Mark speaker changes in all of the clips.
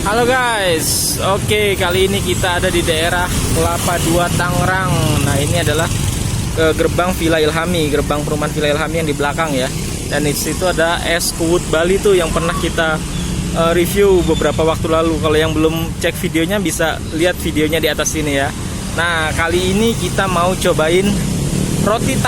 Speaker 1: Halo guys, oke kali ini kita ada di daerah Kelapa II Tangerang. Nah ini adalah gerbang Villa Ilhami, gerbang perumahan Villa Ilhami yang di belakang ya. Dan di situ ada es kuwut Bali tuh yang pernah kita review beberapa waktu lalu. Kalau yang belum cek videonya bisa lihat videonya di atas sini ya. Nah kali ini kita mau cobain roti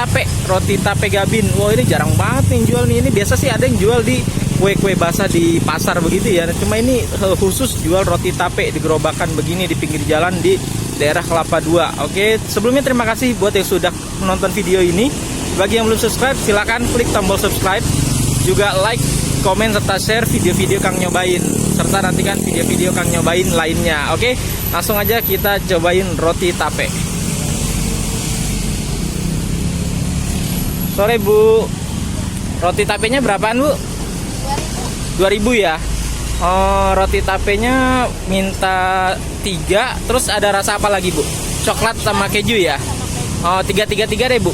Speaker 1: tape Gabin. Wah ini jarang banget nih yang jual nih. Ini biasa sih ada yang jual di kue-kue basah di pasar begitu ya. Cuma ini khusus jual roti tape di gerobakan begini di pinggir jalan di daerah Kelapa II. Oke, sebelumnya terima kasih buat yang sudah menonton video ini. Bagi yang belum subscribe silahkan klik tombol subscribe. Juga like, komen, serta share video-video Kang nyobain. Serta nantikan video-video Kang nyobain lainnya. Oke, langsung aja kita cobain roti tape. Sore Bu, roti tapenya berapaan Bu? 2000 ya. Oh, roti tapenya minta 3. Terus ada rasa apa lagi Bu? Coklat sama keju ya. Oh 3 deh Bu.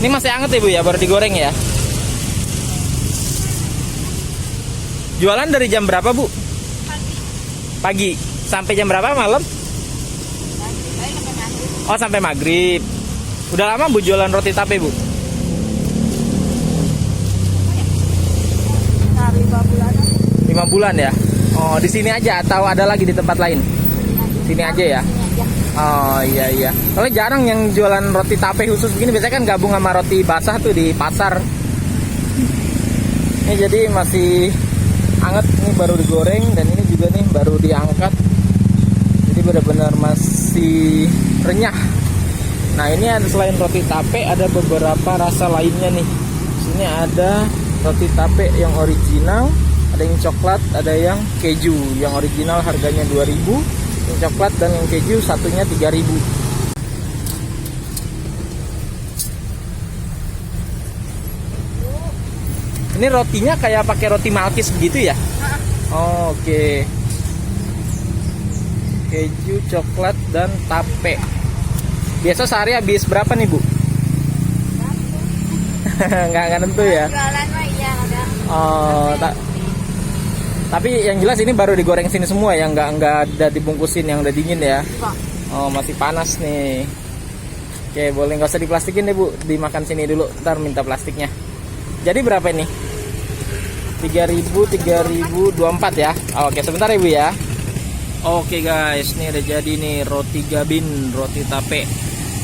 Speaker 1: Ini masih anget ya Bu ya, baru digoreng ya. Jualan dari jam berapa Bu? Pagi. Sampai jam berapa malam? Oh sampai maghrib. Udah lama Bu jualan roti tape Bu? 5 bulan ya. Oh di sini aja atau ada lagi di tempat lain? Sini aja ya. Oh iya. Kalau jarang yang jualan roti tape khusus begini, biasanya kan gabung sama roti basah tuh di pasar. Ini jadi masih anget, ini baru digoreng dan ini juga nih baru diangkat. Jadi benar-benar masih renyah. Nah ini ada selain roti tape ada beberapa rasa lainnya nih. Sini ada roti tape yang original, ada yang coklat, ada yang keju. Yang original harganya 2000, yang coklat dan yang keju satunya 3000. Ini rotinya kayak pakai roti Malkis begitu ya? Oh, oke. Keju, coklat dan tape. Biasa sehari habis berapa nih Bu? Nggak tentu ya. Oh, tapi yang jelas ini baru digoreng sini semua ya, nggak ada dibungkusin yang udah dingin ya. Oh masih panas nih. Oke boleh nggak usah diplastikin deh Bu, dimakan sini dulu, ntar minta plastiknya. Jadi berapa ini? 3024 ya. Oke sebentar ya Bu ya. Oke guys, ini udah jadi nih roti Gabin, roti tape.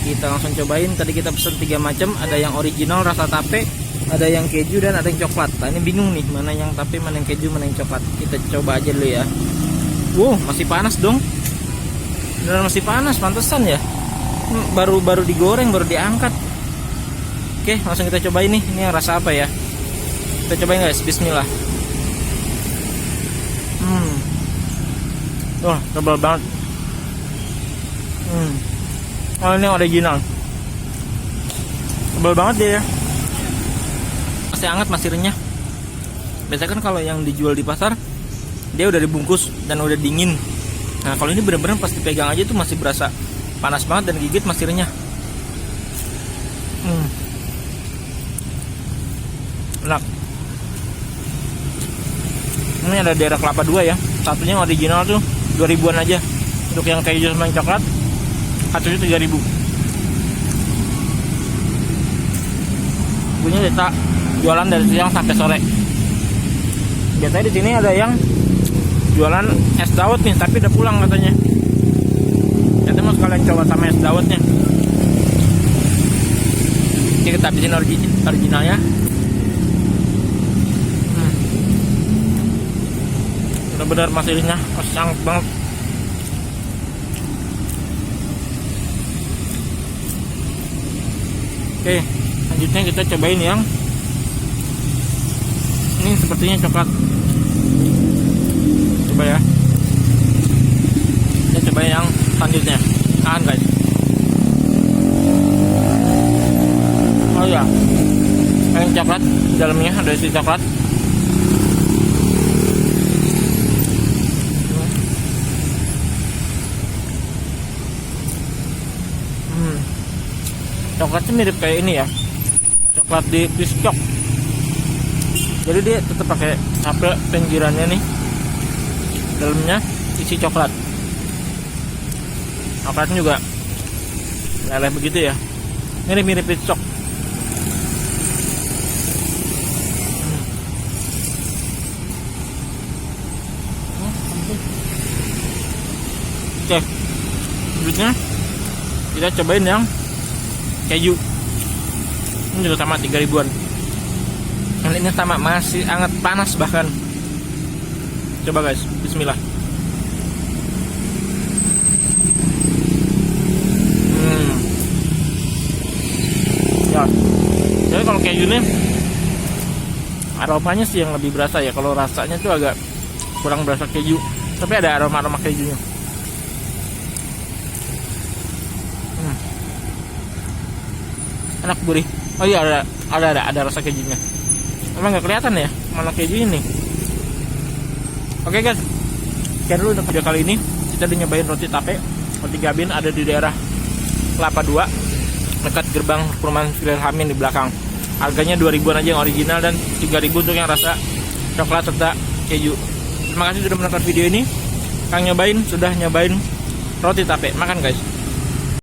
Speaker 1: Kita langsung cobain. Tadi kita pesen 3 macam, ada yang original rasa tape, ada yang keju dan ada yang coklat. Nah ini bingung nih mana yang tape, mana yang keju, mana yang coklat. Kita coba aja dulu ya. Wow masih panas dong. Beneran masih panas, pantesan ya. Baru digoreng, baru diangkat. Oke langsung kita cobain nih. Ini yang rasa apa ya? Kita cobain guys, bismillah. Wah tebal banget. Oh ini original. Tebal banget dia ya. Masih hangat, masih renyah. Biasanya kan kalau yang dijual di pasar dia udah dibungkus dan udah dingin. Nah kalau ini bener-bener pas dipegang aja tuh masih berasa panas banget dan gigit masih renyah. Enak. Ini ada daerah Kelapa II ya. Satunya yang original tuh 2000-an aja. Untuk yang keju sama yang coklat satunya 3000. Punya kita jualan dari siang sampai sore. Biasanya di sini ada yang jualan es dawet nih, tapi udah pulang katanya. Nanti mau sekalian coba sama es dawetnya. Ini kita habisin originalnya. Benar-benar masih renyah, masih sangat banget. Oke, selanjutnya kita cobain yang ini sepertinya coklat. Coba ya. Kita coba yang selanjutnya. Tahan guys. Oh ya, yang coklat dalamnya ada isi coklat. Coklatnya mirip kayak ini ya, coklat di biskop. Jadi dia tetap pakai tape pinggirannya nih. dalamnya isi coklat. Coklatnya juga leleh begitu ya, mirip-mirip picok. Oke, selanjutnya kita cobain yang keju. Ini juga sama 3 ribuan. Dan ini sama, masih hangat panas bahkan. Coba guys, bismillah. Ya, jadi kalau keju ini aromanya sih yang lebih berasa ya. Kalau rasanya tuh agak kurang berasa keju, tapi ada aroma kejunya. Enak, gurih. Oh iya, ada rasa kejunya. Emang nggak kelihatan ya mana keju ini. Oke guys, sekian dulu untuk video kali ini. Kita udah nyobain roti tape, roti Gabin, ada di daerah Kelapa 2 dekat gerbang perumahan Villa Il Hammi di belakang. Harganya 2 ribuan aja yang original dan 3 ribu untuk yang rasa coklat serta keju. Terima kasih sudah menonton video ini. Kang sudah nyobain roti tape. Makan guys.